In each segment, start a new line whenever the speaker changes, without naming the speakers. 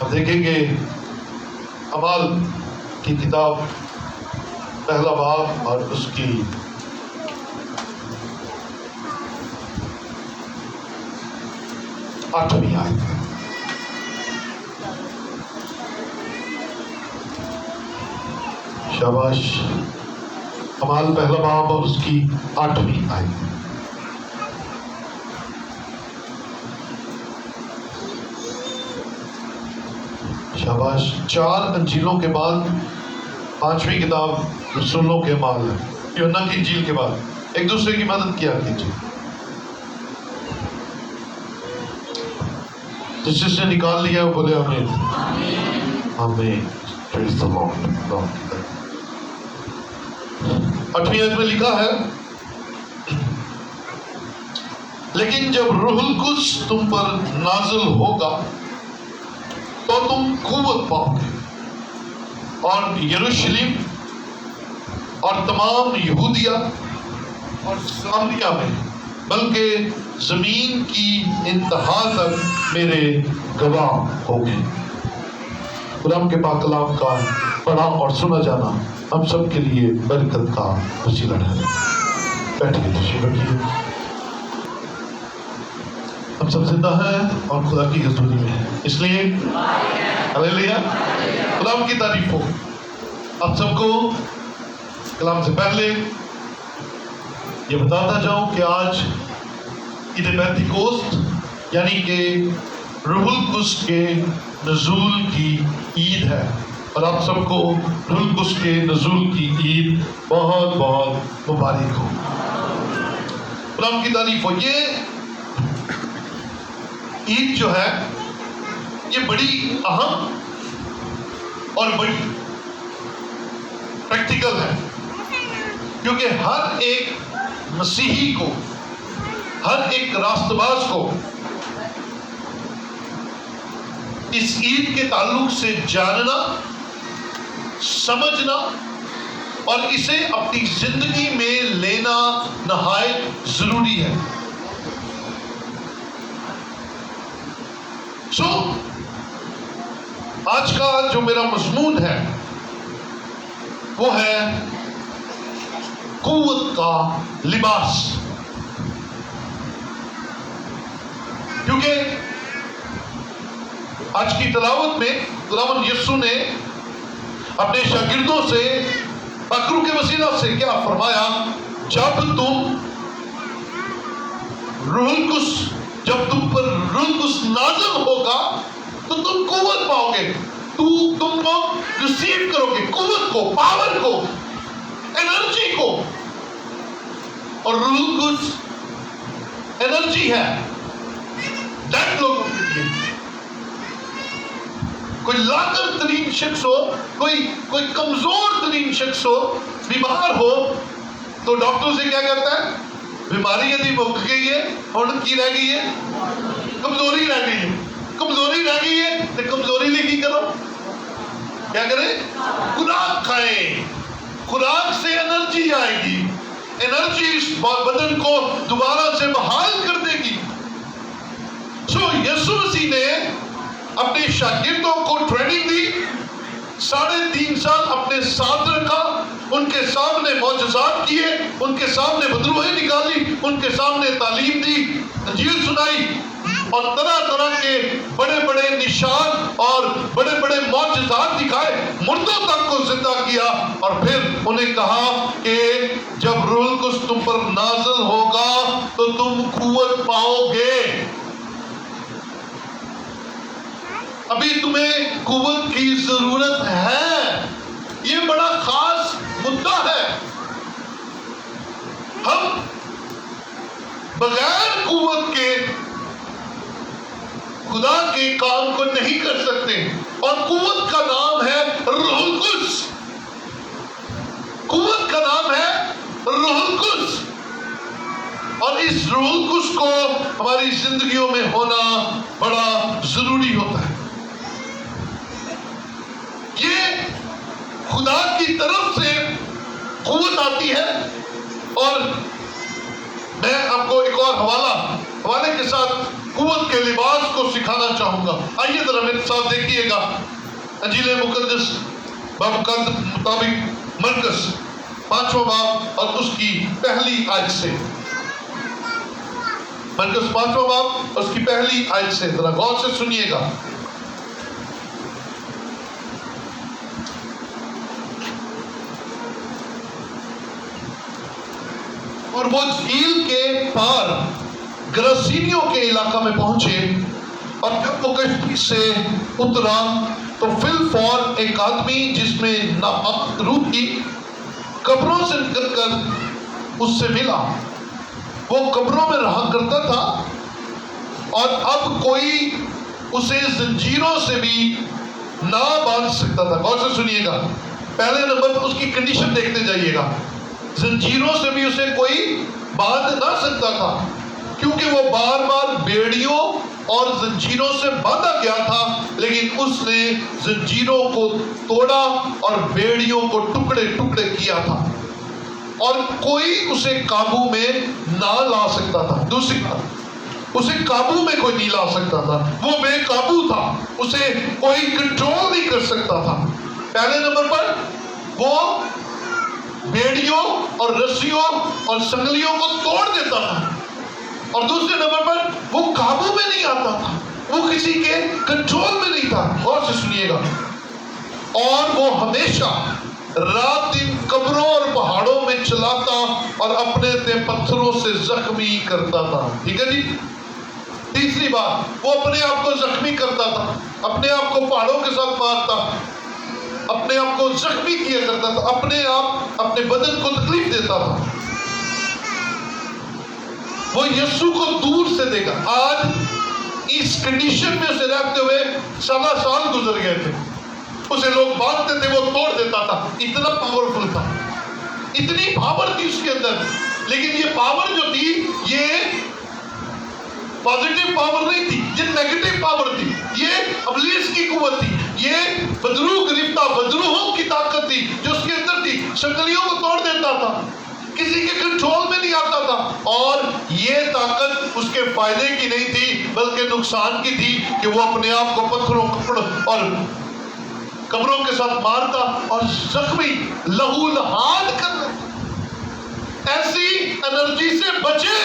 اب دیکھیں گے اعمال کی کتاب پہلا باب اور اس کی 8ویں آیت ہے۔ شاباش، اعمال پہلا باب اور اس کی 8ویں آیت ہے۔ شاباش، 4 انجیلوں کے بعد 5ویں کتاب رسولوں کے اعمال ہے۔ یوحنا کی انجیل کے بعد ایک دوسرے کی مدد کیا کیجیے۔ جس نے نکال لیا وہ بولے آمین آمین۔ پریز دی لارڈ۔ 8ویں آیت میں لکھا ہے، لیکن جب روح القدس تم پر نازل ہوگا تو تم قوت پاؤ گے، اور یروشلم اور تمام یہودیہ اور سامریہ میں بلکہ زمین کی انتہا تک میرے گواہ ہوگے۔ قرآن کے پاک کلام کا پڑھا اور سنا جانا ہم سب کے لیے برکت کا وسیلہ ہے۔ بیٹھیے، تشریف رکھیے۔ ہم سب زندہ ہیں اور خدا کی حضوری میں ہیں، اس لیے ہلیلویا، خدا کی تعریف ہو۔ آپ سب کو کلام سے پہلے یہ بتاتا جاؤں کہ آج عید پینتیکوست یعنی کہ روح القدس کے نزول کی عید ہے، اور آپ سب کو روح القدس کے نزول کی عید بہت بہت مبارک ہو۔ خدا کی تعریف ہو۔ یہ عید جو ہے یہ بڑی اہم اور بڑی پریکٹیکل ہے، کیونکہ ہر ایک مسیحی کو، ہر ایک راست باز کو اس عید کے تعلق سے جاننا، سمجھنا اور اسے اپنی زندگی میں لینا نہایت ضروری ہے۔ آج کا جو میرا مضمون ہے وہ ہے قوت کا لباس، کیونکہ آج کی تلاوت میں خداوند یسوع نے اپنے شاگردوں سے بکروں کے وسیلہ سے کیا فرمایا؟ جب تم پر روح القدس نازل ہوگا تو تم قوت پاؤ گے، تم کو ریسیو کرو گے، قوت کو، پاور کو، انرجی کو۔ اور روح القدس انرجی ہے ڈیڈ لوگوں کے لیے۔ کوئی لاغر ترین شخص ہو، کوئی کمزور ترین شخص ہو، بیمار ہو تو ڈاکٹر سے کیا کرتا ہے؟ بیماری یدی مک گئی ہے اور کی رہ گئی ہے؟ کمزوری رہ گئی ہے۔ کمزوری رہ گئی ہے تو کمزوری لے کی کرو، کیا کریں؟ خوراک کھائیں، خوراک سے انرجی آئے گی، انرجی اس بدن کو دوبارہ سے بحال کر دے گی۔ یسوع مسیح نے اپنے شاگردوں کو ٹریننگ دی، 3.5 سال اپنے ساتھ رکھا، ان کے سامنے معجزات کیے، ان کے سامنے بدروہیں نکالی، ان کے سامنے تعلیم دی، انجیل سنائی، اور طرح طرح کے بڑے بڑے نشان اور بڑے بڑے معجزات دکھائے، مردوں تک کو زندہ کیا، اور پھر انہیں کہا کہ جب روح القدس تم پر نازل ہوگا تو تم قوت پاؤ گے۔ ابھی تمہیں قوت کی ضرورت ہے، یہ بڑا خاص مدعا ہے۔ ہم بغیر قوت کے خدا کے کام کو نہیں کر سکتے، اور قوت کا نام ہے روح القدس۔ قوت کا نام ہے روح القدس، اور اس روح القدس کو ہماری زندگیوں میں ہونا بڑا ضروری ہوتا ہے۔ یہ خدا کی طرف سے قوت آتی ہے، اور میں آپ کو ایک اور حوالے کے ساتھ قوت نبوت کے لباس کو سکھانا چاہوں گا۔ آئیے ذرا میرے ساتھ دیکھیے گا انجیل مقدس باب کا مطابق مرکز 5واں باب اور اس کی پہلی آیت سے، مرکز 5واں باب اور اس کی پہلی آیت سے ذرا غور سے سنیے گا۔ اور وہ جھیل کے پار گراسینیوں کے علاقہ میں پہنچے، اور جب وہ کشتی سے اترا تو فی الفور ایک آدمی جس میں ناپاک روح تھی قبروں سے نکل کر اس سے ملا۔ وہ قبروں میں رہا کرتا تھا اور اب کوئی اسے زنجیروں سے بھی نہ باندھ سکتا تھا۔ غور سے سنیے گا، پہلے نمبر پر اس کی کنڈیشن دیکھتے جائیے گا۔ زنجیروں سے بھی اسے کوئی باندھ نہ سکتا تھا، کیونکہ وہ بار بار بیڑیوں اور زنجیروں سے باندھا گیا تھا، لیکن اس نے زنجیروں کو توڑا اور بیڑیوں کو ٹکڑے ٹکڑے کیا تھا، اور کوئی اسے قابو میں نہ لا سکتا تھا۔ دوسری بات، اسے قابو میں کوئی نہیں لا سکتا تھا، وہ بے قابو تھا، اسے کوئی کنٹرول نہیں کر سکتا تھا۔ پہلے نمبر پر وہ بیڑیوں اور رسیوں اور سنگلیوں کو توڑ دیتا تھا، اور دوسرے نمبر پر وہ قابو میں نہیں آتا تھا، وہ کسی کے کنٹرول میں نہیں تھا۔ غور سے سنیے گا، اور وہ ہمیشہ رات دن قبروں اور پہاڑوں میں چلاتا اور اپنے تے پتھروں سے زخمی کرتا تھا۔ ٹھیک ہے جی۔ تیسری بات، وہ اپنے آپ کو زخمی کرتا تھا، اپنے آپ کو پہاڑوں کے ساتھ مارتا، اپنے آپ کو زخمی کیا کرتا تھا، اپنے آپ اپنے بدن کو تکلیف دیتا تھا۔ وہ یسوع کو دور سے دیکھا۔ آج اس کنڈیشن میں اسے رہتے ہوئے 7 سال گزر گئے تھے، اسے لوگ باندھتے تھے، وہ توڑ دیتا تھا، اتنا پاورفل تھا، اتنی پاور تھی اس کے اندر۔ لیکن یہ پاور جو تھی یہ پازیٹیو پاور نہیں تھی، یہ نیگیٹو پاور تھی، یہ ابلیس کی قوت تھی، یہ بدروح گرفتہ بدروحوں کی طاقت تھی جو اس کے اندر تھی۔ شکلیوں کو توڑ دیتا تھا، کسی کے کنٹرول میں نہیں آتا تھا، اور یہ طاقت اس کے فائدے کی نہیں تھی بلکہ نقصان کی تھی، کہ وہ اپنے آپ کو پتھروں اور قبروں کے ساتھ مارتا اور زخمی لہو لہان کر دیتا۔ ایسی انرجی سے بچے،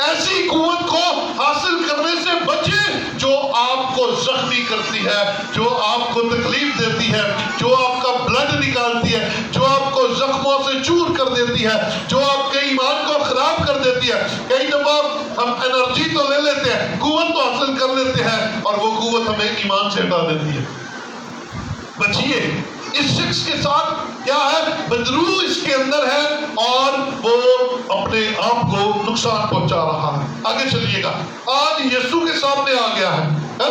ایسی قوت کو حاصل کرنے سے بچے جو آپ کو زخمی کرتی ہے، جو آپ کو تکلیف دیتی ہے، جو آپ کا بلڈ نکالتی ہے، جو آپ کو زخموں سے چور کر دیتی ہے، جو آپ کے ایمان کو خراب کر دیتی ہے۔ کئی دفعہ ہم انرجی تو لے لیتے ہیں، قوت تو حاصل کر لیتے ہیں، اور وہ قوت ہمیں ایمان سے ہٹا دیتی ہے۔ بچیے، اس شخص کے ساتھ کیا ہے؟ بدروح اس کے اندر ہے، اور وہ اپنے آپ کو نقصان پہنچا رہا ہے۔ آگے چلیے گا، آج یسوع کے سامنے آ گیا ہے،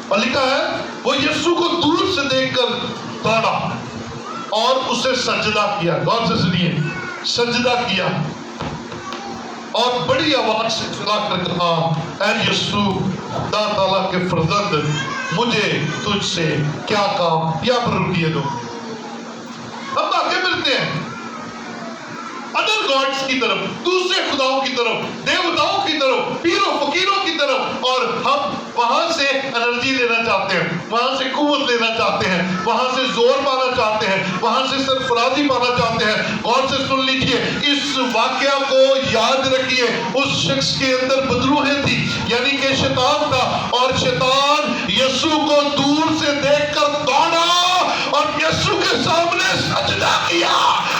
اور لکھا ہے وہ یسوع کو دور سے دیکھ کر دوڑا اور اسے سجدہ کیا۔ غور سے سنیے، سجدہ کیا، اور بڑی آواز سے چلا کر کہا، اے یسوع خدا تعالیٰ کے فرزند، مجھے تجھ سے کیا کام؟ یا پر رکیے دو، ہم آگے ملتے ہیں ادر گاڈز کی طرف، دوسرے خداؤں کی طرف، دیوتاؤں کی طرف، پیروں فقیروں کی طرف، اور ہم وہاں سے انرجی لینا چاہتے ہیں، وہاں سے قوت لینا چاہتے ہیں، وہاں سے زور پانا چاہتے ہیں، وہاں سے سرفرازی پانا چاہتے ہیں۔ غور سے سن لیجئے، اس واقعہ کو یاد رکھیے، اس شخص کے اندر بدروحیں تھی، یعنی کہ شیطان تھا، اور شیطان یسوع کو دور سے دیکھ کر دوڑا اور یسوع کے سامنے سجدہ کیا،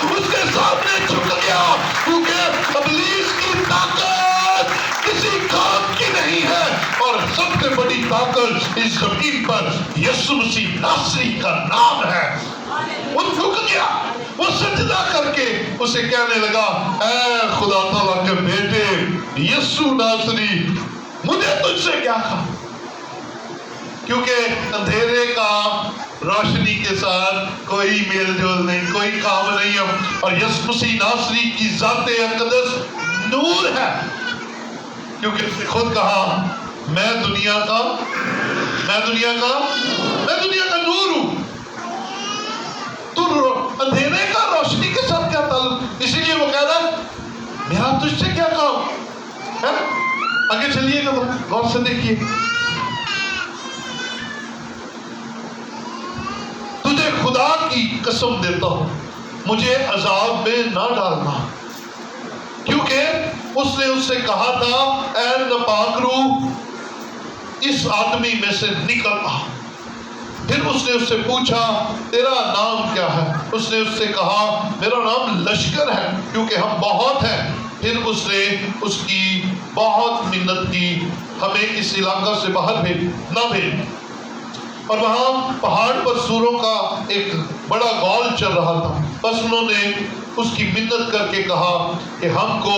اس کے سامنے جھک گیا، کیونکہ ابلیس کی طاقت کسی کام کی نہیں ہے، اور سب سے بڑی طاقت اس زمین پر یسوع مسیح ناصری کا نام ہے۔ وہ جھک گیا، وہ سجدہ کر کے اسے کہنے لگا، اے خدا تعالیٰ کے بیٹے یسوع ناصری، مجھے تجھ سے کیا کہا؟ کیونکہ اندھیرے کا روشنی کے ساتھ کوئی میل جول نہیں، کوئی کام نہیں ہے، اور یسوع مسیح ناصری کی ذات اقدس نور ہے، کیونکہ اس نے خود کہا، میں دنیا کا نور ہوں۔ تو اندھیرے کا روشنی کے ساتھ کیا تعلق؟ اسی لیے وہ کہہ رہا ہے، میرا تجھ سے کیا کام؟ ہے؟ آگے چلیے گا، غور سے دیکھیے. تجھے خدا کی قسم دیتا ہوں مجھے عذاب میں نہ ڈالنا، کیونکہ اس نے اس سے کہا تھا اے ناپاک روح اس آدمی میں سے نکل آ. پھر اس نے اس سے پوچھا تیرا نام کیا ہے؟ اس نے اس سے کہا میرا نام لشکر ہے کیونکہ ہم بہت ہیں. پھر اس نے اس کی بہت منت کی ہمیں اس علاقہ سے باہر نہ بھیج. اور وہاں پہاڑ پر سوروں کا ایک بڑا غول چل رہا تھا. بس انہوں نے اس کی منت کر کے کہا کہ ہم کو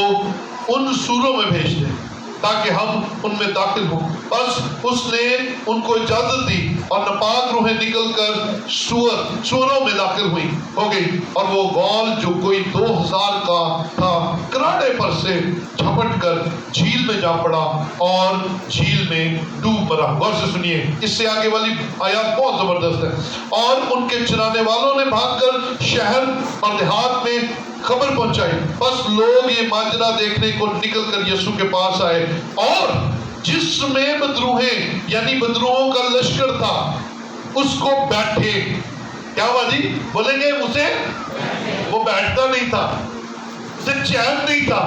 ان سوروں میں بھیج دیں تاکہ ہم ان میں داخل ہوں. بس اس نے ان کو اجازت دی اور ناپاک روحیں نکل کر سوروں میں داخل ہو گئی. اور وہ غول جو کوئی 2000 کا تھا کراڑے پر سے جھپٹ کر جھیل میں جا پڑا اور جھیل میں ڈوب مرا. غور سے سنیے، اس سے آگے والی آیات بہت زبردست ہے. اور ان کے چرانے والوں نے بھاگ کر شہر اور دیہات میں خبر پہنچائی. بس لوگ یہ ماجرا دیکھنے کو نکل کر یسوع کے پاس آئے اور جس میں بدروہیں یعنی بدروہوں کا لشکر تھا اس کو بیٹھے. کیا ہوا جی؟ بولیں گے اسے؟ وہ بیٹھتا نہیں تھا، اسے چین نہیں تھا،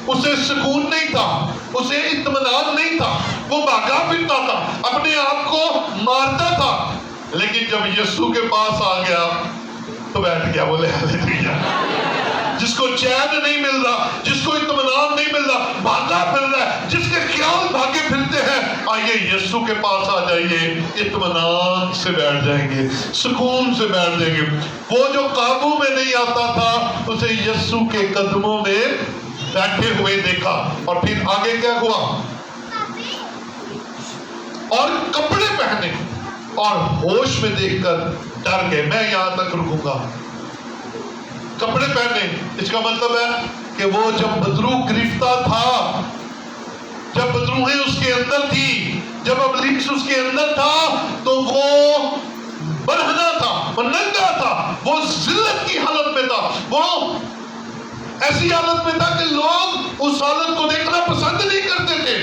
اسے سکون نہیں تھا، اسے اطمینان نہیں تھا. وہ بھاگا پھرتا تھا، اپنے آپ کو مارتا تھا. لیکن جب یسوع کے پاس آ گیا تو بیٹھ گیا. بولے ہاللیلویا. جس کو چین نہیں مل رہا، جس کو اطمینان نہیں مل رہا، بھاگا پھر رہا ہے، جس کے خیال بھاگے پھرتے ہیں، آئیے یسوع کے پاس آ جائیے، اطمینان سے بیٹھ جائیں گے، سکون سے بیٹھ جائیں گے. وہ جو قابو میں نہیں آتا تھا اسے یسوع کے قدموں میں بیٹھے ہوئے دیکھا. اور پھر آگے کیا ہوا؟ اور کپڑے پہنے اور ہوش میں دیکھ کر ڈر گئے. میں یہاں تک رکوں گا. کپڑے پہنے، اس کا مطلب ہے کہ وہ جب بدروح گرفتہ تھا، جب بدروہیں اس کے اندر تھی، جب ابلیس اس کے اندر تھا تو وہ برہنہ تھا، وہ ننگا تھا، وہ ذلت کی حالت میں تھا، وہ ایسی حالت میں تھا کہ لوگ اس حالت کو دیکھنا پسند نہیں کرتے تھے.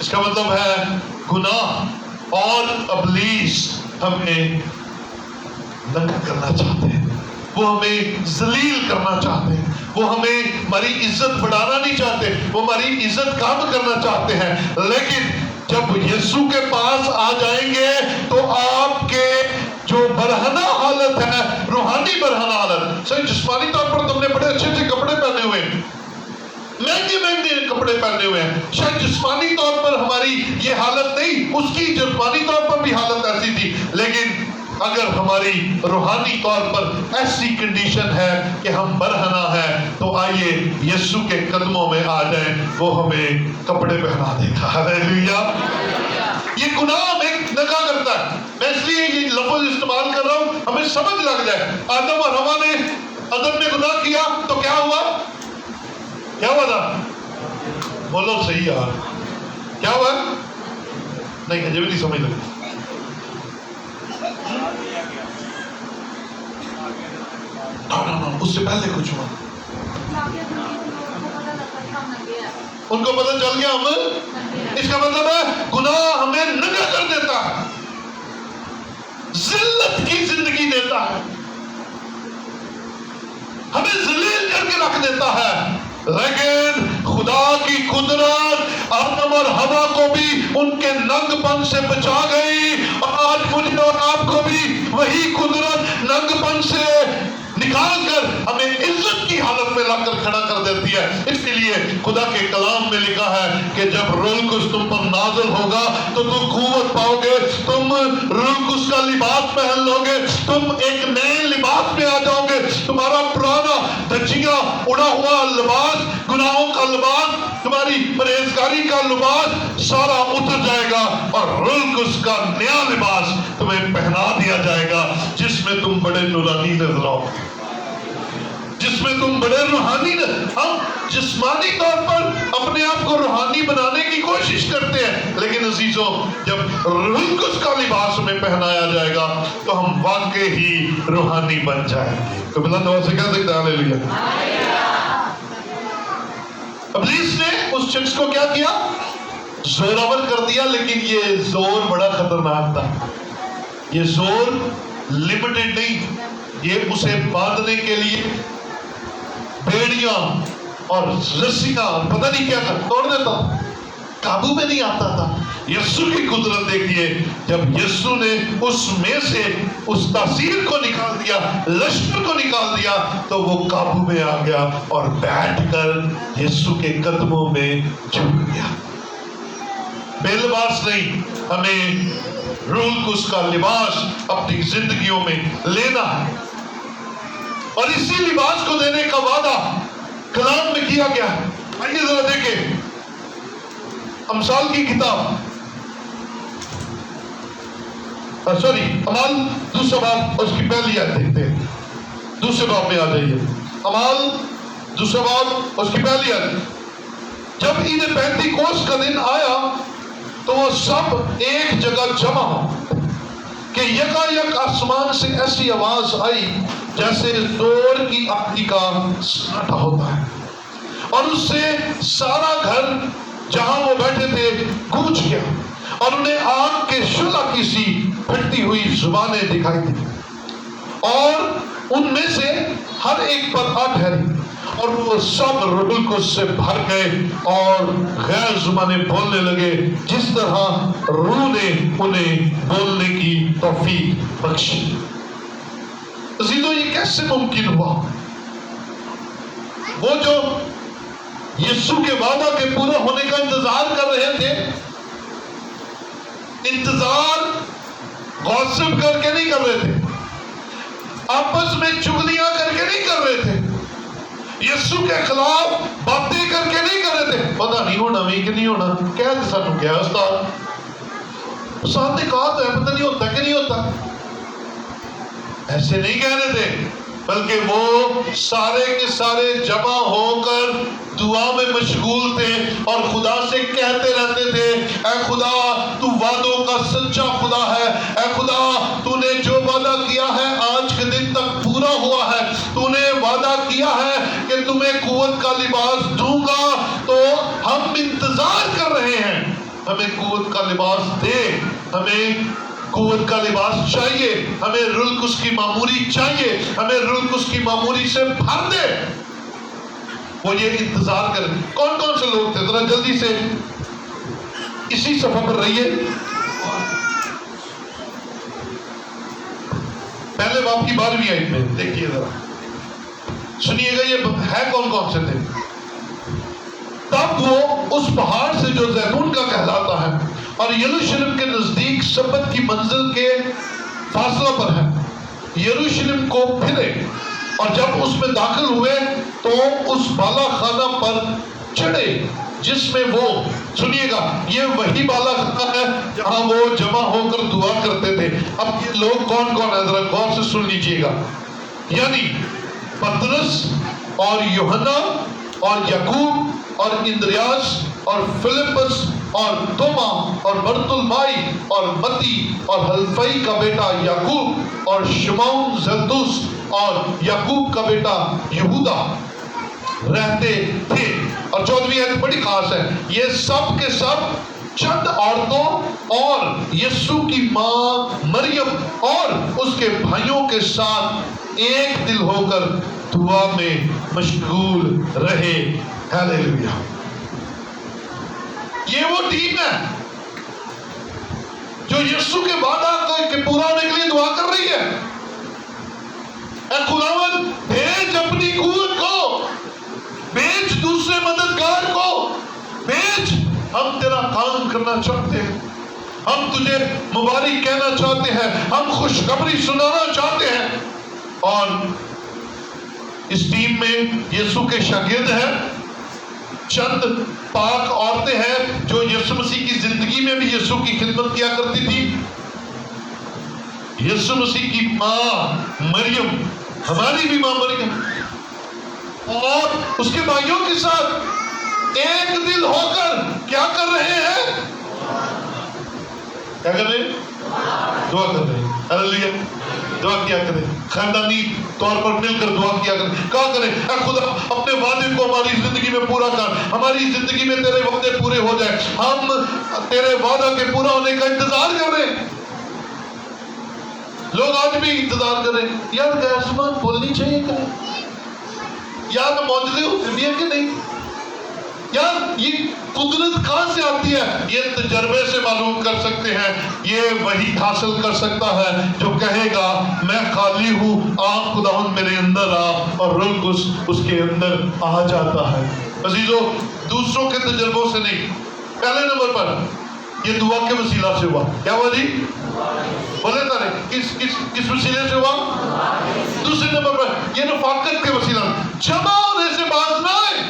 اس کا مطلب ہے گناہ اور ابلیس ہمیں ننگا کرنا چاہتے ہیں، وہ ہمیں ذلیل کرنا چاہتے ہیں، وہ ہمیں ہماری عزت بڑھانا نہیں چاہتے، وہ ہماری عزت کم کرنا چاہتے ہیں. لیکن جب یسوع کے پاس آ جائیں گے تو آپ کے جو برہنہ حالت ہے، روحانی برہنہ حالت، صحیح جسمانی طور پر تم نے بڑے اچھے اچھے کپڑے پہنے ہوئے ہیں، مہنگے مہنگے کپڑے پہنے ہوئے ہیں، شاید جسمانی طور پر ہماری یہ حالت نہیں، اس کی جسمانی طور پر بھی حالت ایسی تھی. لیکن اگر ہماری روحانی طور پر ایسی کنڈیشن ہے کہ ہم برہنہ ہیں تو آئیے یسوع کے قدموں میں آ جائیں، وہ ہمیں کپڑے پہنا دے گا. ہاللیلویا. یہ گناہ ہمیں ننگا کرتا ہے. میں اس لیے یہ لفظ استعمال کر رہا ہوں ہمیں سمجھ لگ جائے. آدم اور حوا نے عدم میں گناہ کیا تو کیا ہوا؟ کیا ہوا تھا؟ بولو صحیح یار. کیا ہوا؟ نہیں مجھے بھی نہیں سمجھ لگی. اس سے پہلے کچھ ہوا. ان کو پتہ چل گیا ہم. اس کا مطلب ہے گناہ ہمیں ننگا کر دیتا ہے، ذلت کی زندگی دیتا ہے، ہمیں ذلیل کر کے رکھ دیتا ہے. لیکن خدا کی قدرت آدم اور حوا کو بھی ان کے ننگ پن سے بچا گئی، اور آج مجھے اور آپ کو بھی وہی قدرت ننگ پن سے نکال کر ہمیں عزت کی حالت میں لا کر کھڑا کر دیتی ہے. اس کے لیے خدا کے کلام میں لکھا ہے کہ جب روح القدس تم پر نازل ہوگا تو تم قوت پاؤ گے، تم روح القدس کا لباس پہن لو گے، تم ایک نئے لباس میں آ جاؤ گے. تمہارا پرانا دھجیاں اڑا ہوا لباس، گناہوں کا لباس، تمہاری پرہیزگاری کا لباس سارا اتر جائے گا، اور روح القدس کا نیا لباس تمہیں پہنا دیا جائے گا، جس میں تم بڑے نورانی نظر آؤ، جس میں تم بڑے روحانی. ہم جسمانی طور پر اپنے آپ کو روحانی بنانے کی کوشش کرتے ہیں، لیکن عزیزوں جب روح القدس کا لباس میں پہنایا جائے گا تو ہم واقعی ہی روحانی بن جائیں گے. تو بلند آواز سے کہہ سکتے ہیں ہاللیلویا. ابلیس نے اس شخص کو کیا کیا؟ زوراور کر دیا، لیکن یہ زور بڑا خطرناک تھا. یہ زور لمیٹڈ نہیں، یہ اسے باندھنے کے لیے بیڑیاں اور رسیاں اور پتہ نہیں کیا توڑ دیتا، قابو میں نہیں آتا تھا. یسوع کی قدرت دیکھیے، جب یسوع نے اس میں سے اس تاثیر کو نکال دیا، لشکر کو نکال دیا، تو وہ قابو میں آ گیا اور بیٹھ کر یسوع کے قدموں میں جھک گیا. بے لباس نہیں، ہمیں روح القدس کا لباس اپنی زندگیوں میں لینا ہے، اور اسی لباس کو دینے کا وعدہ کلام میں کیا گیا ہے. آئیے ذرا دیکھیں امثال کی کتاب، اعمال دوسرا باب اس کی پہلی آیت دیکھتے ہیں. دوسرے باب میں آ جائیے، اعمال دوسرا باب اس کی پہلی آیت. جب عید پینتیکوس کا دن آیا تو وہ سب ایک جگہ جمع ہو کہ یکایک آسمان سے ایسی آواز آئی جیسے زور کی آندھی کا سناٹا ہوتا ہے، اور اس سے سارا گھر جہاں وہ بیٹھے تھے گونج گیا، اور انہیں آگ کے شعلہ کی سی پھٹتی ہوئی زبانیں دکھائی دی، اور ان میں سے ہر ایک پر آ ٹھہری، اور وہ سب روح القدس سے بھر گئے اور غیر زبانیں بولنے لگے جس طرح روح نے انہیں بولنے کی توفیق بخشی. عزیزو، یہ کیسے ممکن ہوا؟ وہ جو یسوع کے وعدہ کے پورا ہونے کا انتظار کر رہے تھے، انتظار غصب کر کے نہیں کر رہے تھے، آپس میں چغلیاں کر کے نہیں کر رہے تھے، یسوع کے خلاف باتیں کر کے نہیں کر رہے تھے. پتہ نہیں ہونا بھی کہ نہیں ہونا، کہہ دے سانو کیا استاد نے کہا تو ہے، پتہ نہیں ہوتا کہ نہیں ہوتا. ایسے نہیں کہہ رہے تھے، بلکہ وہ سارے کے سارے جمع ہو کر دعا میں مشغول تھے اور خدا سے کہتے رہتے تھے، اے خدا تو وعدوں کا سچا خدا ہے، اے خدا تو نے جو وعدہ کیا ہے آج کے دن تک پورا ہوا ہے، تو نے وعدہ کیا ہے کہ تمہیں قوت کا لباس دوں گا، تو ہم انتظار کر رہے ہیں، ہمیں قوت کا لباس دے، ہمیں قوت کا لباس چاہیے، ہمیں روح القدس کی معموری چاہیے، ہمیں روح القدس کی معموری سے بھر دے. وہ یہ انتظار کریں. کون کون سے لوگ تھے؟ ذرا جلدی سے اسی صفحہ پر رہیے، پہلے باب کی 12ویں آیت میں دیکھیے، ذرا سنیے گا یہ ہے کون کون سے تھے. تب وہ اس پہاڑ سے جو زیتون کا کہلاتا ہے اور یروشلم کے نزدیک سبت کی منزل کے فاصلہ پر ہے، یروشلم کو پھرے، اور جب اس میں داخل ہوئے تو اس بالا خانہ پر چڑھے جس میں وہ، سنیے گا یہ وہی بالا خانہ ہے جہاں وہ جمع ہو کر دعا کرتے تھے. اب یہ لوگ کون کون ہیں ذرا غور سے سن لیجئے گا. یعنی پطرس اور یوحنا اور یعقوب اور اندریاس اور فلپس اور توما اور برتلمائی اور متی اور حلفئی کا بیٹا یعقوب اور شمعون زلدوس اور یعقوب کا بیٹا یہودا رہتے تھے. اور 14ویں آیت بڑی خاص ہے، یہ سب کے سب چند عورتوں اور یسوع کی ماں مریم اور اس کے بھائیوں کے ساتھ ایک دل ہو کر دعا میں مشغول رہے. ہیلیلویا. یہ وہ ٹیم ہے جو یسوع کے وعدہ کے پورا ہونے کے لیے دعا کر رہی ہے. اے خداوند بھیج اپنی قوت کو، بھیج دوسرے مددگار کو، بھیج، ہم تیرا کام کرنا چاہتے ہیں، ہم تجھے مبارک کہنا چاہتے ہیں، ہم خوشخبری سنانا چاہتے ہیں. اور اس ٹیم میں یسوع کے شاگرد ہیں، چند پاک عورتیں ہیں جو یسوع مسیح کی زندگی میں بھی یسوع کی خدمت کیا کرتی تھی. یسوع مسیح کی ماں مریم، ہماری بھی ماں مریم، اور اس کے بھائیوں کے ساتھ ایک دل ہو کر کیا کر رہے ہیں؟ کیا کر رہے ہیں؟ دعا کر رہے ہیں. ہلیلویا. دعا کیا کریں، خاندانی طور پر مل کر دعا کیا کریں. کہا کریں اے خدا اپنے وعدے کو ہماری زندگی میں پورا کر, ہماری زندگی میں تیرے وعدے پورے ہو جائے, ہم تیرے وعدہ کے پورا ہونے کا انتظار کر رہے ہیں. لوگ آج بھی انتظار کر رہے ہیں, یار غیر زبان بولنی چاہیے کہ نہیں, یار معجزے ہوتے بھی ہیں کہ نہیں, یار یہ قدرت کہاں سے آتی ہے؟ یہ تجربے سے معلوم کر سکتے ہیں. یہ وہی حاصل کر سکتا ہے جو کہے گا میں خالی ہوں, آپ خداوند میرے اندر آ, اور روح القدس اس کے اندر آ جاتا ہے. عزیزو دوسروں کے تجربوں سے نہیں, پہلے نمبر پر یہ دعا کے وسیلہ سے ہوا. کیا ہوا جی؟ بولے تارے کس وسیلے سے ہوا؟ دوسرے نمبر پر یہ رفاقت کے وسیلہ. جمع ہونے سے باز نہ آئے,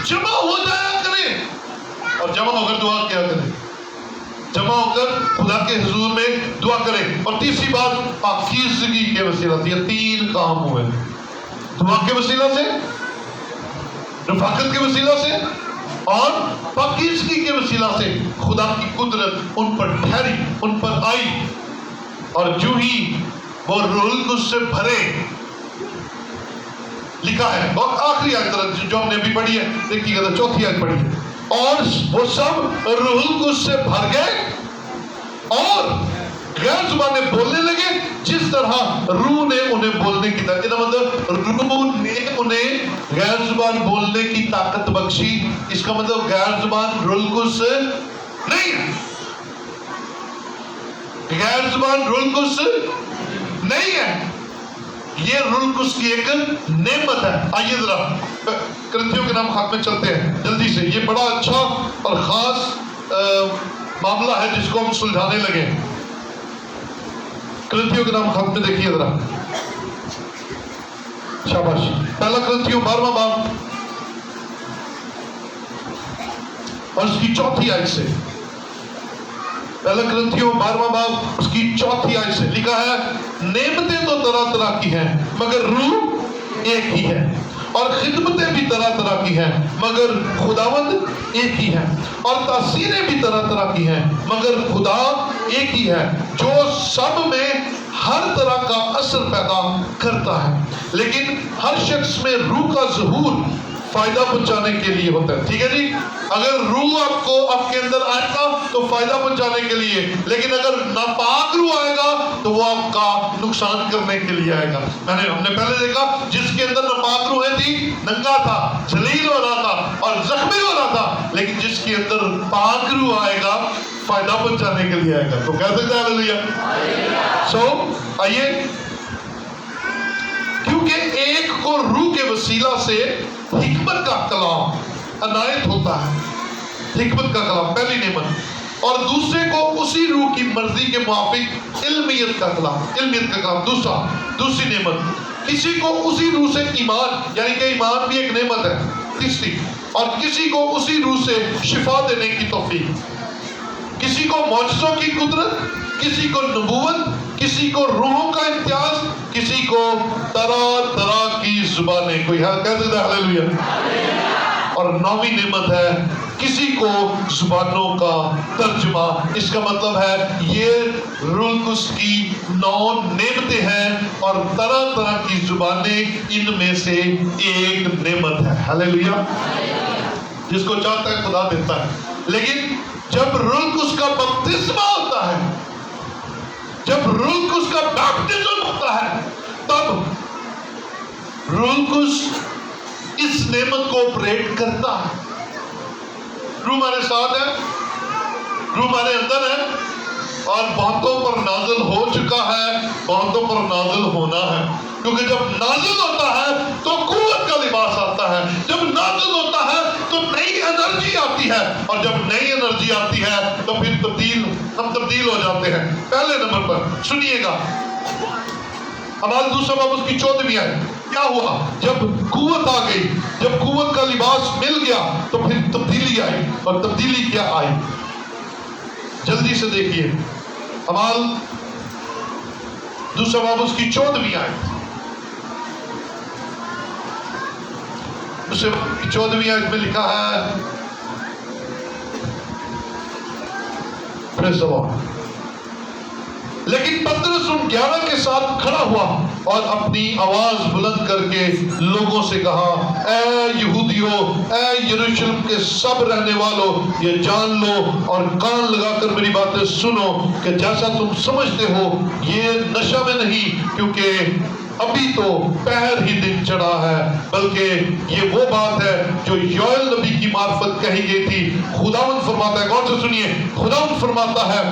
جمع ہو جایا کریں اور جمع ہو کر دعا کیا کریں, جمع ہو کر خدا کے حضور میں دعا کریں. اور تیسری بات پاکیزگی کے وسیلہ سے. یہ 3 کام ہوئے, دعا کے وسیلہ سے, رفاقت کے وسیلہ سے اور پاکیزگی کے وسیلہ سے. خدا کی قدرت ان پر ٹھہری, ان پر آئی, اور جو ہی وہ روح القدس سے بھرے, لکھا ہے اور آخری آیت جو ہم نے ابھی پڑھی ہے, دیکھیے گا 4تھی آیت پڑھی ہے, اور وہ سب روح القدس سے بھر گئے اور غیر زبانیں بولنے لگے جس طرح روح نے انہیں بولنے کی طاقت, مطلب روح نے انہیں غیر زبان بولنے کی طاقت بخشی. اس کا مطلب غیر زبان روح القدس نہیں ہے, غیر زبان روح القدس نہیں ہے, یہ روح القدس کی ایک نعمت ہے. آئیے ذرا کرنتھیوں کے نام خط میں چلتے ہیں جلدی سے. یہ بڑا اچھا اور خاص معاملہ ہے جس کو ہم سلجھانے لگے. کرنتھیوں کے نام خط میں دیکھیے ذرا, شاباش. پہلا کرنتھیوں 12واں باب اور اس کی 4تھی آیت سے. پہلا کرنتھیوں 12واں باب اس کی 4تھی آیت سے لکھا ہے نعمتیں تو طرح طرح کی ہیں مگر روح ایک ہی ہے, اور خدمتیں بھی طرح طرح کی ہیں مگر خداوند ایک ہی ہے, اور تاثیریں بھی طرح طرح کی ہیں مگر خدا ایک ہی ہے جو سب میں ہر طرح کا اثر پیدا کرتا ہے, لیکن ہر شخص میں روح کا ظہور فائدہ پہنچانے کے لیے ہوتا ہے. ٹھیک ہے جی, اگر روح آپ کو آپ کے اندر آئے گا تو فائدہ پہنچانے کے لیے, لیکن اگر ناپاک روح آئے گا تو وہ آپ کا نقصان کرنے کے لیے آئے گا. ہم نے پہلے دیکھا جس کے اندر ناپاک روحیں تھی ننگا تھا, ذلیل ہو رہا تھا اور زخمی ہو رہا تھا, لیکن جس کے اندر پاک روح آئے گا فائدہ پہنچانے کے لیے آئے گا. تو کہہ سکتے ہیں ہاللیلویہ. سو آئیے, کیونکہ ایک کو روح کے وسیلہ سے حکمت کا کلام عنایت ہوتا ہے, حکمت کا کلام پہلی نعمت, اور دوسرے کو اسی روح کی مرضی کے موافق علمیت کا کلام دوسری نعمت. کسی کو اسی روح سے ایمان, یعنی کہ ایمان بھی ایک نعمت ہے, تیسری, اور کسی کو اسی روح سے شفا دینے کی توفیق, کسی کو معجزوں کی قدرت, کسی کو نبوت, کسی کو روحوں کا امتیاز, کسی کو طرح طرح کی زبانیں. کوئی کہہ دیتا ہے ہاللیلویہ. اور 9ویں نعمت ہے کسی کو زبانوں کا ترجمہ. اس کا مطلب ہے یہ روح القدس کی 9 نعمتیں ہیں اور طرح طرح کی زبانیں ان میں سے ایک نعمت ہے. ہاللیلویہ. جس کو چاہتا ہے خدا دیتا ہے, لیکن جب روح القدس کا بپتسمہ ہوتا ہے, جب روح القدس کا بیپٹزم ہوتا ہے, تب روح القدس اس نعمت کو آپریٹ کرتا ہے. روح ہمارے ساتھ ہے, روح ہمارے اندر ہے, اور بہتوں پر نازل ہو چکا ہے, بہتوں پر نازل ہونا ہے. کیونکہ جب نازل ہوتا ہے تو قوت کا لباس آتا ہے, جب نازل ہوتا ہے تو نئی انرجی آتی ہے, اور جب نئی انرجی آتی ہے تو پھر ہم تبدیل ہو جاتے ہیں. پہلے نمبر پر سنیے گا, ہمارا دوسرا باب اس کی 14ویں آیت. کیا ہوا جب قوت آ گئی, جب قوت کا لباس مل گیا تو پھر تبدیلی آئی, اور تبدیلی کیا آئی جلدی سے دیکھیے. ہمارا دوسرا باب اس کی 14ویں آیت, اسے 14ویں آیت میں لکھا ہے, پریز دی لارڈ. لیکن پترس ان 11 کے ساتھ کھڑا ہوا اور اپنی آواز بلند کر کے لوگوں سے کہا، اے یہودیوں، اے یروشلم کے سب رہنے والوں، یہ جان لو اور کان لگا کر میری باتیں سنو کہ جیسا تم سمجھتے ہو یہ نشہ میں نہیں، کیونکہ ابھی تو پہر ہی دن چڑھا ہے، بلکہ یہ وہ بات ہے جو یوئیل نبی کی معرفت کہی گئی تھی۔ خداوند فرماتا ہے، غور سے سنیے، خداوند فرماتا ہے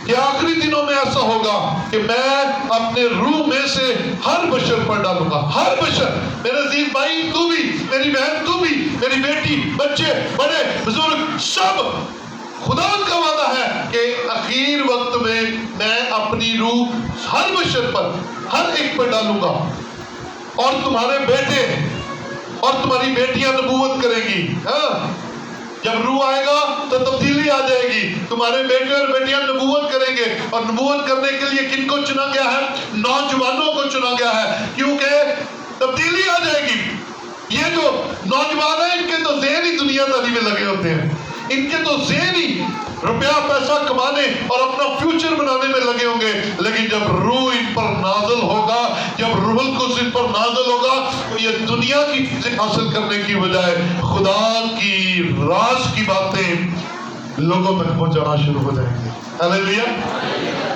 کہ آخری دنوں میں ایسا ہوگا کہ میں اپنے روح میں سے ہر بشر پر ڈالوں گا، ہر بشر، میرے عزیز بھائی تو بھی، میری بہن تو بھی، میری بیٹی، بچے، بڑے، بزرگ، سب، خداوند کا وعدہ ہے کہ اخیر وقت میں اپنی روح ہر بشر پر، ہر ایک پر ڈالوں گا، اور تمہارے بیٹے اور تمہاری بیٹیاں نبوت کریں گی۔ جب روح آئے گا تو تبدیلی آ جائے گی، تمہارے بیٹے اور بیٹیاں نبوت کریں گے، اور نبوت کرنے کے لیے کن کو چنا گیا ہے؟ نوجوانوں کو چنا گیا ہے، کیونکہ تبدیلی آ جائے گی۔ یہ جو نوجوان ہیں ان کے تو ذہن ہی دنیا داری میں لگے ہوتے ہیں، ان کے تو ذہن ہی روپیہ پیسہ کمانے اور اپنا فیوچر بنانے میں لگے ہوں گے، لیکن جب روح ان پر نازل ہوگا، جب روح القدس ان پر نازل ہوگا، تو یہ دنیا کی چیزیں حاصل کرنے کی بجائے خدا کی راز کی باتیں لوگوں تک پہنچانا شروع ہو جائیں گے۔ ہاللیلویا۔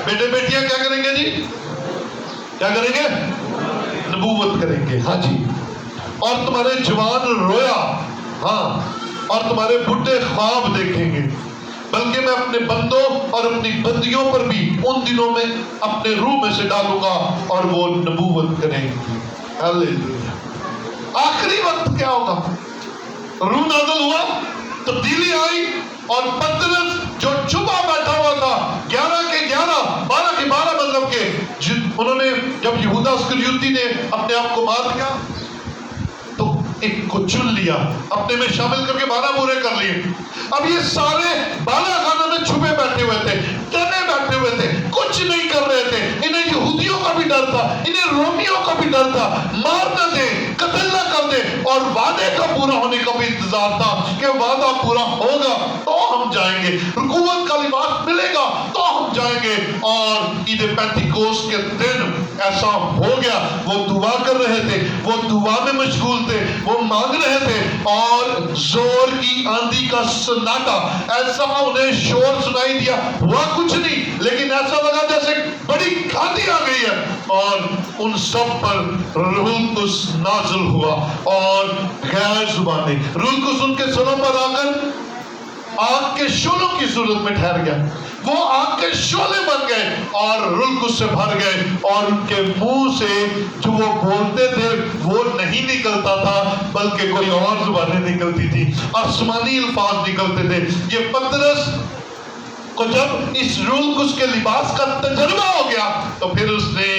بیٹے بیٹیاں کیا کریں گے جی؟ کیا کریں گے؟ نبوت کریں گے۔ ہاں جی۔ اور تمہارے جوان رویا، ہاں، اور تمہارے بڈھے خواب دیکھیں گے، بلکہ میں اپنے بندوں اور اپنی بندیوں پر بھی ان دنوں میں اپنے روح میں سے ڈالوں گا اور وہ نبوت کریں گے۔ ہاللیلویا۔ آخری وقت کیا ہوگا؟ روح نازل ہوا، تبدیلی آئی، اور پترس جو چھپا بیٹھا ہوا تھا، 11 کے 11، 12 کے 12 مطلب کہ انہوں نے جب یہودا اسکریوتی نے اپنے آپ کو مار دیا تو ایک کو چن لیا، اپنے میں شامل کر کے 12 پورے کر لیے۔ اب یہ سارے بالا خانہ میں چھپے بیٹھے ہوئے تھے، ڈرے بیٹھے ہوئے تھے، کچھ نہیں کر رہے تھے۔ انہیں یہودیوں کا بھی ڈر تھا، انہیں رومیوں کا بھی ڈر تھا، مار نہ دے، قتل نہ کر دے، اور وعدے کا پورا ہونے کا بھی انتظار تھا کہ وعدہ پورا ہوگا تو ہم جائیں گے، رکوت کا لباس ملے گا تو ہم جائیں گے۔ اور عید پینتیکوست کے دن ایسا ہو گیا، وہ دعا کر رہے تھے، وہ دعا میں مشغول تھے، وہ مانگ رہے تھے، اور زور کی آندھی کا سناٹا، ایسا انہیں شور سنائی دیا، ہوا کچھ نہیں، لیکن ایسا لگا جیسے بڑی آندھی آ گئی ہے، اور ان سب پر روح القدس نازل ہوا، اور غیر زبانیں، روح القدس ان کے سروں پر آ کر آگ کے شعلوں کی صورت میں ٹھہر گیا، وہ آگ کے شعلے بن گئے اور روح القدس سے بھر گئے، اور ان کے منہ سے جو وہ بولتے تھے وہ نہیں نکلتا تھا، بلکہ کوئی اور زبانیں نکلتی تھی، آسمانی الفاظ نکلتے تھے۔ یہ پترس کو جب اس روح القدس کے لباس کا تجربہ ہو گیا تو پھر اس نے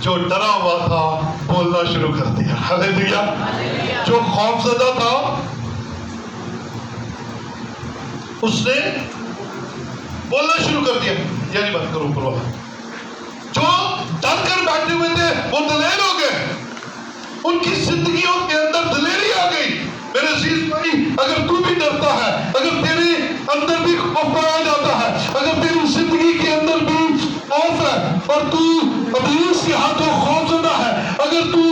جو ڈرا ہوا تھا بولنا شروع کر دیا۔ ہاللیلویا۔ جو خوف زدہ تھا اس نے بولنا شروع کر دیا، یعنی بات کرو اوپر والا۔ جو ڈر کر بیٹھے ہوئے تھے وہ دلیر ہو گئے، ان کی زندگیوں کے اندر دلیری آ گئی۔ میرے عزیز بھائی، اگر تو بھی ڈرتا ہے، اگر تیرے اندر بھی خوف آ جاتا ہے، اگر تیری زندگی کے اندر بھی خوف ہے اور تو ابلیس کے ہاتھوں خوف زدہ ہے، اگر تو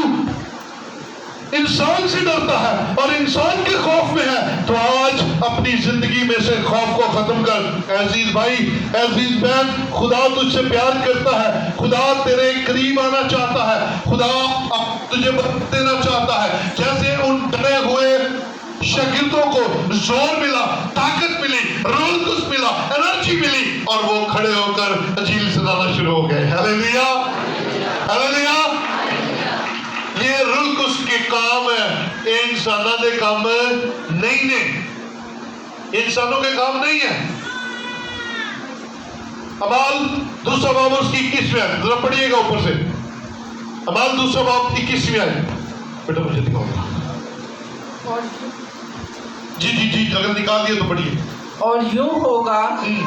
انسان سے ڈرتا ہے اور انسان کے خوف میں ہے، تو آج اپنی زندگی میں سے خوف کو ختم کر۔ عزیز بھائی، عزیز بہن، خدا تجھ سے پیار کرتا ہے، خدا تیرے قریب آنا چاہتا ہے، خدا تجھے برکت دینا چاہتا ہے۔ جیسے ان ڈرے ہوئے شاگردوں کو زور ملا، طاقت ملی، روح القدس ملا، انرجی ملی، اور وہ کھڑے ہو کر انجیل سنانا شروع ہو گئے۔ ہاللیلویا، ہاللیلویا۔ یہ روح القدس کے کام ہے، انسانوں کے کام نہیں نے، انسانوں کے کام نہیں ہے۔ اعمال 2 باب اس کی 21ویں آیت، ذرا پڑھیے گا اوپر سے، اعمال 2 باب 21ویں آیت، بیٹا مجھے دکھاؤ گا۔ جی اگر نکال دیا تو پڑھیے۔
اور یوں ہوگا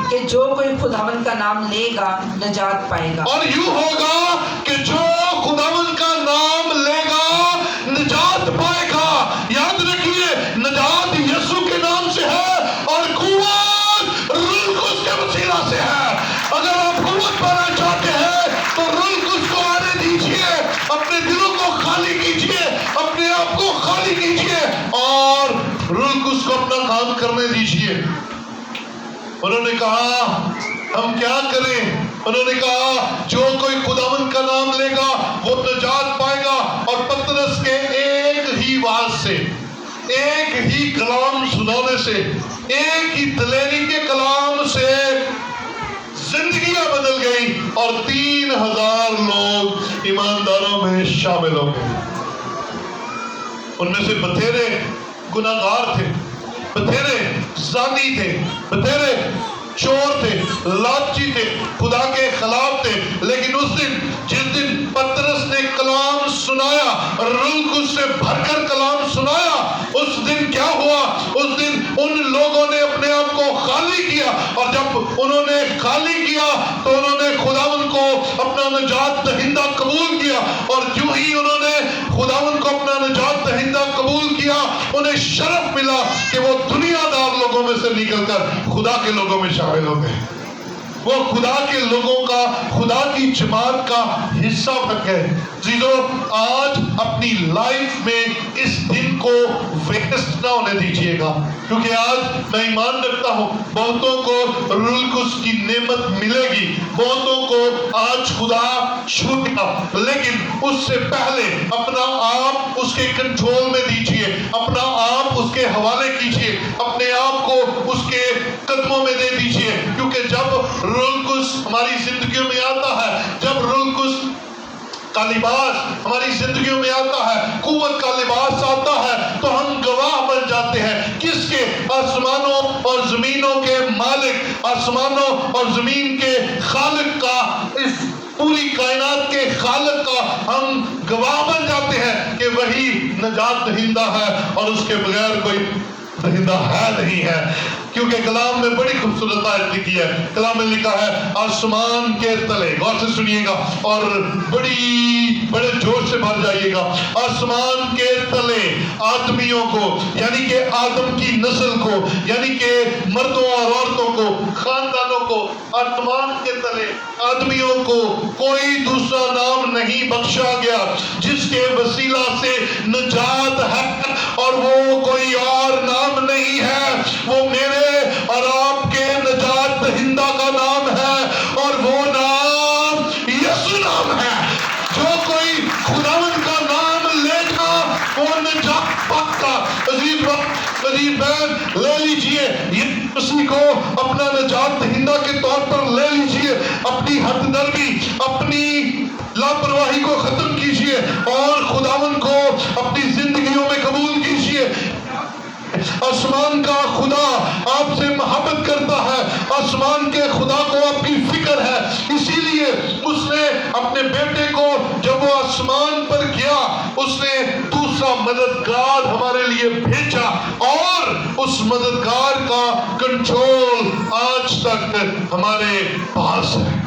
کہ جو کوئی خداوند کا نام لے گا نجات پائے گا۔
اور یوں ہوگا کہ جو خداوند کا نام لے گا نجات پائے گا۔ یاد رکھیے، نجات یسوع کے نام سے ہے اور قوت روح القدس کے وسیلہ سے ہے۔ اگر آپ قوت پانا کام کرنے دیجیے۔ انہوں نے کہا ہم کیا کریں؟ انہوں نے کہا جو کوئی خداوند کا نام لے گا وہ نجات پائے گا۔ اور پطرس کے ایک ہی واعظ سے، ایک ہی کلام سنانے سے، ایک ہی دلیری کے کلام سے زندگیاں بدل گئی اور 3000 لوگ ایمانداروں میں شامل ہو گئے۔ ان میں سے بتھیرے گناہگار تھے، بتھیرے زانی تھے، بتھیرے چور تھے، لالچی تھے، خدا کے خلاف تھے، لیکن اس دن جس دن پطرس نے کلام سنایا، روح القدس سے بھر کر کلام سنایا، اس دن کیا ہوا؟ اس دن ان لوگوں نے اپنے آپ کو خالی کیا، اور جب انہوں نے خالی کیا تو انہوں نے خداوند کو اپنا نجات دہندہ قبول کیا، اور جو ہی انہوں نے خداوند کو اپنا نجات دہندہ قبول کیا، انہیں شرف ملا کہ وہ دنیا دار لوگوں میں سے نکل کر خدا کے لوگوں میں شامل ہو گئے۔ وہ خدا کے لوگوں کا، خدا کی جماعت کا حصہ بن گئے۔ عزیزو، آج اپنی لائف میں اس دن کو ویسٹ نہ ہونے دیجیے گا، کیونکہ آج میں ایمان رکھتا ہوں بہتوں کو روح القدس کی نعمت ملے گی، بہتوں کو آج خدا چھوئے گا، لیکن اس سے پہلے اپنا آپ اس کے کنٹرول میں دیجیے، اپنا آپ اس کے حوالے کیجیے، اپنے آپ کو اس کے قدموں میں دے دیجیے، کیونکہ جب روح القدس ہماری زندگیوں میں آتا ہے، جب روح القدس کا لباس ہماری زندگیوں میں آتا ہے، قوت کا لباس آتا ہے، تو ہم گواہ بن جاتے ہیں کس کے؟ آسمانوں اور زمینوں کے مالک، آسمانوں اور زمین کے خالق کا، اس پوری کائنات کے خالق کا ہم گواہ بن جاتے ہیں کہ وہی نجات دہندہ ہے اور اس کے بغیر کوئی دہندہ ہے نہیں ہے۔ کیونکہ کلام میں بڑی خوبصورت آیت لکھی ہے، کلام میں لکھا ہے آسمان کے تلے، غور سے سنیے گا اور بڑے جوش سے بھر جائیے گا، آسمان کے تلے آدمیوں کو، یعنی کہ آدم کی نسل کو، یعنی کہ مردوں اور عورتوں کو، خاندانوں کو، آسمان کے تلے آدمیوں کو کوئی دوسرا نام نہیں بخشا گیا جس کے وسیلہ سے نجات ہے، اور وہ کوئی اور نام نہیں ہے، وہ میرے اور آپ کے نجات دہندہ کا نام ہے، اور وہ نام یسوع نام ہے۔ جو کوئی خداوند کا نام لے گا وہ نجات پاتا۔ عزیز بہن، لے لیجئے یسوع کو اپنا نجات دہندہ کے طور پر لے لیجئے، اپنی حد درمی، اپنی لاپرواہی کو ختم کیجئے اور خداوند کو اپنی زندگیوں میں قبول کیجئے۔ آسمان کا خدا آپ سے محبت کرتا ہے، آسمان کے خدا کو آپ کی فکر ہے، اسی لیے اس نے اپنے بیٹے کو جب وہ آسمان پر گیا، اس نے دوسرا مددگار ہمارے لیے بھیجا، اور اس مددگار کا کنٹرول آج تک ہمارے پاس ہے،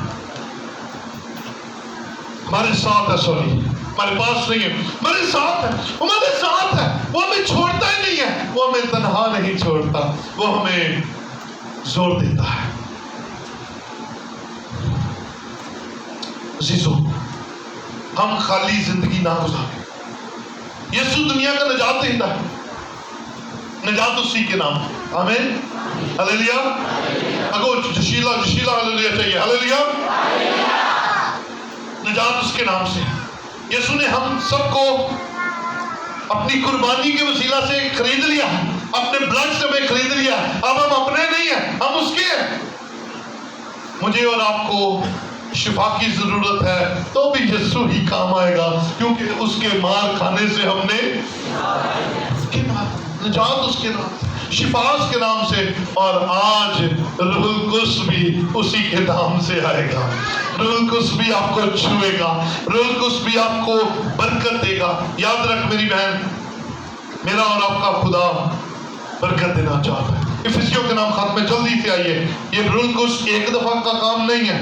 ہمارے ساتھ ہے، سوری ہمارے پاس نہیں ہے، ہمارے ساتھ ہے، ہمارے ساتھ ہے، وہ ہمیں چھوڑتا ہی نہیں ہے، وہ ہمیں تنہا نہیں چھوڑتا، وہ ہمیں زور دیتا ہے۔ عزیزو، ہم خالی زندگی نہ گزاریں۔ یسوع دنیا کا نجات دہندہ ہے، نجات اسی کے نام، آمین، ہلیلویا، اگو جشیلا ہلیلویا چاہیے، ہلیلویا، نجات اس کے نام سے۔ یسوع نے ہم سب کو اپنی قربانی کے وسیلہ سے خرید لیا، اپنے بلڈ سے ہمیں خرید لیا، اب ہم اپنے نہیں ہیں، ہم اس کے ہیں۔ مجھے اور آپ کو شفا کی ضرورت ہے تو بھی یسوع ہی کام آئے گا، کیونکہ اس کے مار کھانے سے ہم نے نجات اس کے نام سے، شفا اس کے نام سے، اور آج روح القدس بھی اسی کے نام سے آئے گا۔ روح القدس بھی آپ کو چھوئے گا، روح القدس بھی آپ کو برکت دے گا۔ یاد رکھ میری بہن، میرا اور آپ کا خدا برکت دینا چاہتا ہے۔ افسیوں کے نام خط میں جلدی سے آئیے۔ یہ روح القدس ایک دفعہ کا کام نہیں ہے،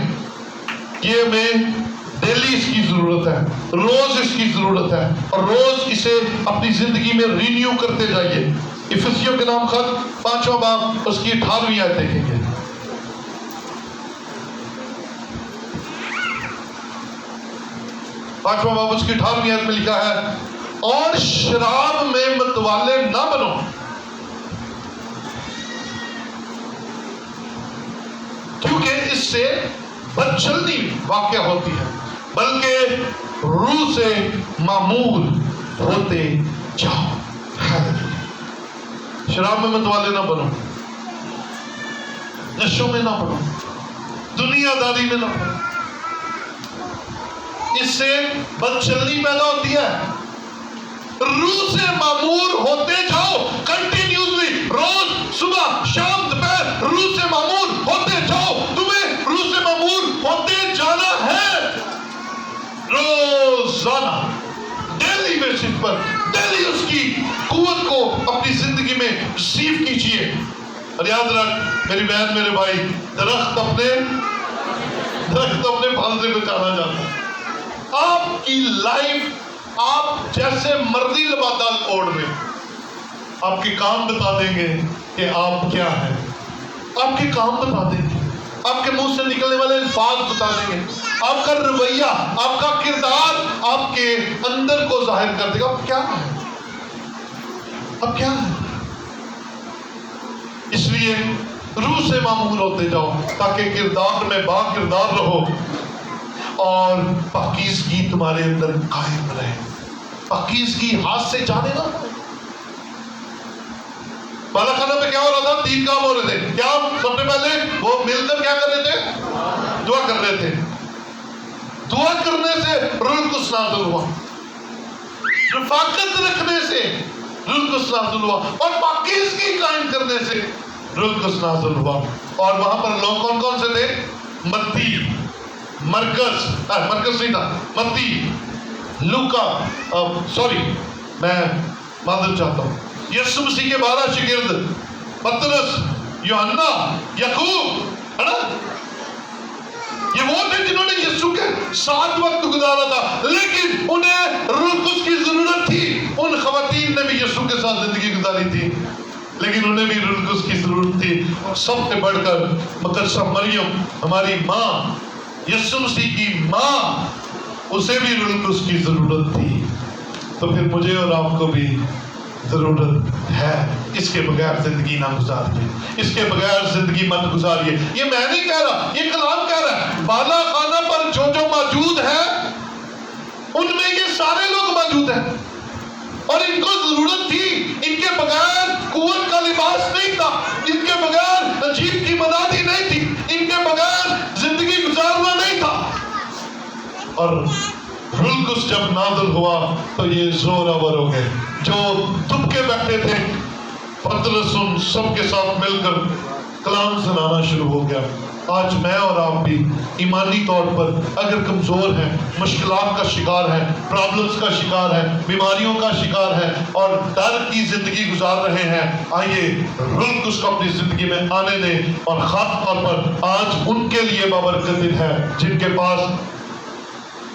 یہ ہمیں ڈیلی اس کی ضرورت ہے، روز اس کی ضرورت ہے، اور روز اسے اپنی زندگی میں رینیو کرتے جائیے۔ افسیوں کے نام خط 5واں باب اس کی 18ویں آیت دیکھیں گے۔ 5واں باب اس کی 18ویں آیت میں لکھا ہے، اور شراب میں متوالے نہ بنو کیونکہ اس سے بدچلنی واقع ہوتی ہے، بلکہ روح سے معمور ہوتے جاؤ۔ شراب میں متوالے نہ بنو، نشوں میں نہ پڑو، دنیا داری میں نہ پڑو، اس سے بدچلنی پیدا ہوتی ہے۔ روح سے معمور ہوتے جاؤ، کنٹینیوسلی، روز صبح شام دوپہر روح سے معمور ہوتے جاؤ۔ تمہیں روح سے معمور ہوتے جانا ہے، روزانہ، ڈیلی بیسس پر، ڈیلی اس کی قوت کو اپنی زندگی میں ریسیو کیجئے۔ اور یاد رکھ میری بہن میرے بھائی، درخت اپنے پھل سے پہچانا جاتا ہے۔ آپ کی لائف آپ جیسے مرضی لبادہ اوڑھ لیں، آپ کے کام بتا دیں گے کہ آپ کیا ہیں، آپ کے کام بتا دیں گے، آپ کے منہ سے نکلنے والے الفاظ بتا دیں گے، آپ کا رویہ، آپ کا کردار آپ کے اندر کو ظاہر کر دے گا آپ کیا ہیں، آپ کیا ہیں۔ اس لیے روح سے معمور ہوتے جاؤ تاکہ کردار میں با کردار رہو اور پاکیزگی تمہارے اندر قائم رہے، پاکیزگی ہاتھ سے جانے نہ پڑے۔ بالا خانہ پہ کیا ہو رہا تھا؟ 3 کام ہو رہے تھے۔ کیا؟ سب سے پہلے وہ مل کر کیا کر رہے تھے؟ دعا کر رہے تھے۔ دعا کرنے سے روح القدس نازل ہوا، رفاقت رکھنے سے روح القدس نازل ہوا، اور پاکیزگی قائم کرنے سے روح القدس نازل ہوا۔ اور وہاں پر لوگ کون کون سے تھے؟ متی، مرکز نہیں تھا، متی، لوکا، میں معذرت چاہتا ہوں، یسوع مسیح کے 12 شاگرد، پترس، یوحنا، یعقوب، ہے نا؟ یہ وہ تھے جنہوں نے یسوع کے ساتھ وقت گزارا تھا، لیکن انہیں روح القدس کی ضرورت تھی۔ ان خواتین نے بھی یسوع کے ساتھ زندگی گزاری تھی، لیکن انہیں بھی روح القدس کی ضرورت تھی۔ سب سے بڑھ کر مقدسہ مریم، ہماری ماں، یسوع مسیح کی ماں، اسے بھی روح القدس کی ضرورت تھی۔ تو پھر مجھے اور آپ کو بھی ضرورت ہے۔ اس کے بغیر زندگی نہ گزاریے، اس کے بغیر زندگی مت گزاریے۔ یہ میں نہیں کہہ رہا، یہ کلام کہہ رہا ہے۔ بالا خانہ پر جو موجود ہے ان میں یہ سارے لوگ موجود ہیں، اور ان کو ضرورت تھی۔ ان کے بغیر قوت کا لباس نہیں تھا، ان کے بغیر عجیب کی منادی نہیں تھی، ان کے بغیر زندگی گزارنا نہیں تھا۔ اور روح القدس جب نازل ہوا تو یہ زوراور ہو گئے، جو دب کے بیٹھے تھے۔ پترس ان سب کے ساتھ مل کر کلام سنانا شروع ہو گیا۔ آج میں اور آپ بھی ایمانی طور پر اگر کمزور ہیں، مشکلات کا شکار ہیں، پرابلمز کا شکار ہیں، بیماریوں کا شکار ہیں، اور ڈر کی زندگی گزار رہے ہیں، آئیے روح القدس کو اپنی زندگی میں آنے دیں۔ اور خاص طور پر آج ان کے لیے بابرکت دن ہے جن کے پاس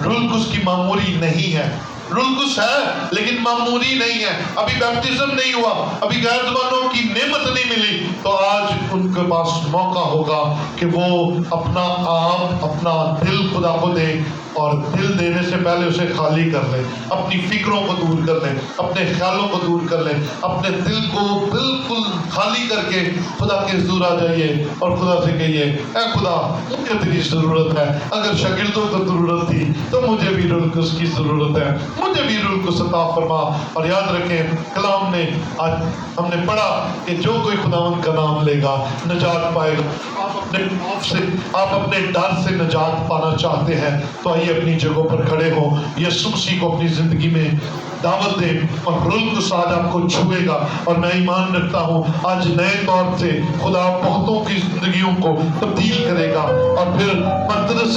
روح القدس کی معموری نہیں ہے۔ روح القدس ہے لیکن معموری نہیں ہے، ابھی بیپٹزم نہیں ہوا، ابھی غیر زبانوں کی نعمت نہیں ملی، تو آج ان کے پاس موقع ہوگا کہ وہ اپنا آپ، اپنا دل خدا کو دیں، اور دل دینے سے پہلے اسے خالی کر لیں، اپنی فکروں کو دور کر لیں، اپنے خیالوں کو دور کر لیں، اپنے دل کو بالکل خالی کر کے خدا کے حضور آ جائیے اور خدا سے کہیے، اے خدا مجھے تیری ضرورت ہے۔ اگر شاگردوں کو ضرورت تھی تو مجھے بھی روح القدس کی ضرورت ہے، مجھے بھی روح القدس عطا فرما۔ اور یاد رکھیں کلام میں آج ہم نے پڑھا کہ جو کوئی خداوند کا نام لے گا نجات پائے گا۔ آپ اپنے ڈر سے نجات پانا چاہتے ہیں تو آئیے اپنی جگہوں پر کھڑے ہو، یسوع مسیح کو اپنی زندگی میں دعوت دیں، اور روح القدس آج آپ کو چھوئے گا۔ اور میں ایمان رکھتا ہوں آج نئے طور سے خدا بہتوں کی زندگیوں کو تبدیل کرے گا، اور پھر پترس